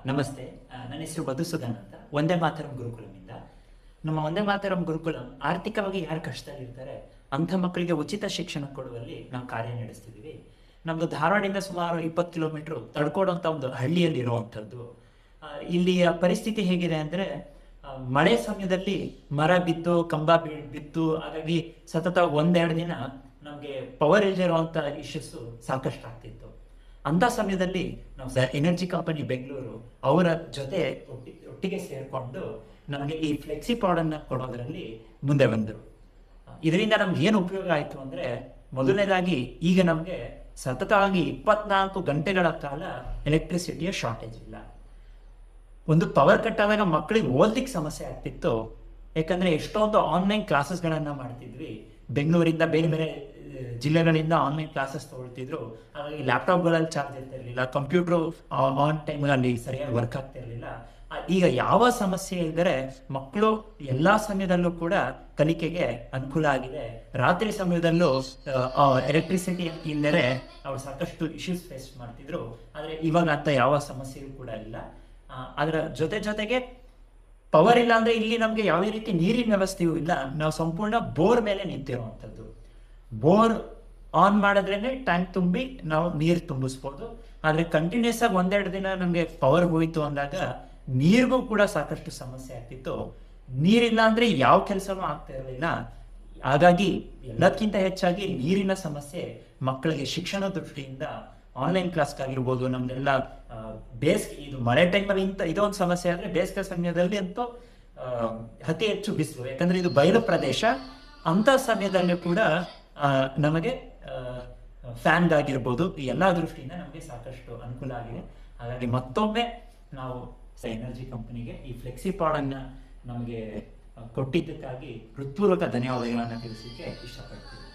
ನಮಸ್ತೆ. ನನ್ನ ಹೆಸರು ಮಧುಸೂದನ್ ಅಂತ, ಒಂದೇ ಮಾತರಂ ಗುರುಕುಲಮಿಂದ. ನಮ್ಮ ಒಂದೇ ಮಾತರಂ ಗುರುಕುಲಂ ಆರ್ಥಿಕವಾಗಿ ಯಾರು ಕಷ್ಟದಲ್ಲಿರ್ತಾರೆ ಅಂಥ ಮಕ್ಕಳಿಗೆ ಉಚಿತ ಶಿಕ್ಷಣ ಕೊಡುವಲ್ಲಿ ನಾವು ಕಾರ್ಯ ನಡೆಸ್ತಿದ್ದೀವಿ. ನಮ್ಮದು ಧಾರವಾಡದಿಂದ ಸುಮಾರು 20 ಕಿಲೋಮೀಟ್ರು ತಡ್ಕೋಡು ಅಂತ ಒಂದು ಹಳ್ಳಿಯಲ್ಲಿ ಇರುವಂಥದ್ದು. ಇಲ್ಲಿಯ ಪರಿಸ್ಥಿತಿ ಹೇಗಿದೆ ಅಂದರೆ, ಮಳೆ ಸಮಯದಲ್ಲಿ ಮರ ಬಿದ್ದು ಕಂಬ ಬಿದ್ದು, ಹಾಗಾಗಿ ಸತತ ಒಂದೆರಡು ದಿನ ನಮಗೆ ಪವರ್ ಇಲ್ಲದೆ ಇರುವಂಥ ಇಶ್ಯೂಸು ಸಾಕಷ್ಟು ಆಗ್ತಿತ್ತು. ಅಂಥ ಸಮಯದಲ್ಲಿ ನಾವು ಎನರ್ಜಿ ಕಂಪನಿ ಬೆಂಗಳೂರು ಅವರ ಜೊತೆ ಒಟ್ಟಿಗೆ ಸೇರಿಕೊಂಡು ನಮಗೆ ಈ ಫ್ಲೆಕ್ಸಿ ಪಾಡನ್ನು ಕೊಡೋದ್ರಲ್ಲಿ ಮುಂದೆ ಬಂದರು. ಇದರಿಂದ ನಮ್ಗೆ ಏನು ಉಪಯೋಗ ಆಯಿತು ಅಂದರೆ, ಮೊದಲನೇದಾಗಿ ಈಗ ನಮಗೆ ಸತತವಾಗಿ 24 ಗಂಟೆಗಳ ಕಾಲ ಎಲೆಕ್ಟ್ರಿಸಿಟಿಯ ಶಾರ್ಟೇಜ್ ಇಲ್ಲ. ಒಂದು ಪವರ್ ಕಟ್ ಆದಾಗ ಮಕ್ಕಳಿಗೆ ಓದ್ಲಿಕ್ಕೆ ಸಮಸ್ಯೆ ಆಗ್ತಿತ್ತು. ಯಾಕಂದರೆ ಎಷ್ಟೊಂದು ಆನ್ಲೈನ್ ಕ್ಲಾಸಸ್ಗಳನ್ನು ಮಾಡ್ತಿದ್ವಿ. ಬೆಂಗಳೂರಿಂದ ಬೇರೆ ಬೇರೆ ಜಿಲ್ಲೆಗಳಿಂದ ಆನ್ಲೈನ್ ಕ್ಲಾಸಸ್ ತೊಗೊಳ್ತಿದ್ರು. ಹಾಗಾಗಿ ಲ್ಯಾಪ್ಟಾಪ್ಗಳಲ್ಲಿ ಚಾರ್ಜ್ ಇರ್ತಿರ್ಲಿಲ್ಲ, ಕಂಪ್ಯೂಟ್ರು ಆನ್ ಟೈಮಲ್ಲಿ ಸರಿಯಾಗಿ ವರ್ಕ್ ಆಗ್ತಿರ್ಲಿಲ್ಲ. ಈಗ ಯಾವ ಸಮಸ್ಯೆ ಇದ್ದರೆ ಮಕ್ಕಳು ಎಲ್ಲ ಸಮಯದಲ್ಲೂ ಕೂಡ ಕಲಿಕೆಗೆ ಅನುಕೂಲ ಆಗಿದೆ. ರಾತ್ರಿ ಸಮಯದಲ್ಲೂ ಎಲೆಕ್ಟ್ರಿಸಿಟಿ ಇಲ್ಲದೆ ಅವ್ರು ಸಾಕಷ್ಟು ಇಶ್ಯೂಸ್ ಫೇಸ್ ಮಾಡ್ತಿದ್ರು. ಆದರೆ ಇವಾಗ ಅಂತ ಯಾವ ಸಮಸ್ಯೆಯೂ ಕೂಡ ಇಲ್ಲ. ಅದರ ಜೊತೆಗೆ ಪವರ್ ಇಲ್ಲ ಅಂದರೆ ಇಲ್ಲಿ ನಮಗೆ ಯಾವುದೇ ರೀತಿ ನೀರಿನ ವ್ಯವಸ್ಥೆಯೂ ಇಲ್ಲ. ನಾವು ಸಂಪೂರ್ಣ ಬೋರ್ ಮೇಲೆ ನಿಂತಿರುವಂಥದ್ದು. ಬೋರ್ ಆನ್ ಮಾಡಿದ್ರೇನೆ ಟ್ಯಾಂಕ್ ತುಂಬಿ ನಾವು ನೀರು ತುಂಬಿಸ್ಬೋದು. ಆದರೆ ಕಂಟಿನ್ಯೂಸ್ ಆಗಿ ಒಂದೆರಡು ದಿನ ನಮಗೆ ಪವರ್ ಹೋಯಿತು ಅಂದಾಗ ನೀರಿಗೂ ಕೂಡ ಸಾಕಷ್ಟು ಸಮಸ್ಯೆ ಆಗ್ತಿತ್ತು. ನೀರಿಲ್ಲ ಅಂದರೆ ಯಾವ ಕೆಲಸನೂ ಆಗ್ತಾ ಇರಲಿಲ್ಲ. ಹಾಗಾಗಿ ಎಲ್ಲಕ್ಕಿಂತ ಹೆಚ್ಚಾಗಿ ನೀರಿನ ಸಮಸ್ಯೆ ಮಕ್ಕಳಿಗೆ ಶಿಕ್ಷಣ ದೃಷ್ಟಿಯಿಂದ ಆನ್ಲೈನ್ ಕ್ಲಾಸ್ಗಾಗಿರ್ಬೋದು, ನಮ್ದೆಲ್ಲ ಬೇಸಿಗೆ, ಇದು ಮಳೆ ಟೈಮಲ್ಲಿ ಇದೊಂದು ಸಮಸ್ಯೆ ಆದರೆ ಬೇಸಿಗೆ ಸಮಯದಲ್ಲಿ ಅಂತೂ ಅತಿ ಹೆಚ್ಚು ಬಿಸಿಲು. ಯಾಕಂದರೆ ಇದು ಬಯಲು ಪ್ರದೇಶ. ಅಂಥ ಸಮಯದಲ್ಲಿ ಕೂಡ ನಮಗೆ ಫ್ಯಾನ್ಗಾಗಿರ್ಬೋದು, ಈ ಎಲ್ಲ ದೃಷ್ಟಿಯಿಂದ ನಮಗೆ ಸಾಕಷ್ಟು ಅನುಕೂಲ ಆಗಿದೆ. ಹಾಗಾಗಿ ಮತ್ತೊಮ್ಮೆ ನಾವು ಎನರ್ಜಿ ಕಂಪನಿಗೆ ಈ ಫ್ಲೆಕ್ಸಿ ಪಾಡನ್ನು ನಮಗೆ ಕೊಟ್ಟಿದ್ದಕ್ಕಾಗಿ ಹೃತ್ಪೂರ್ವಕ ಧನ್ಯವಾದಗಳನ್ನು ತಿಳಿಸಲಿಕ್ಕೆ ಇಷ್ಟಪಡ್ತೀವಿ.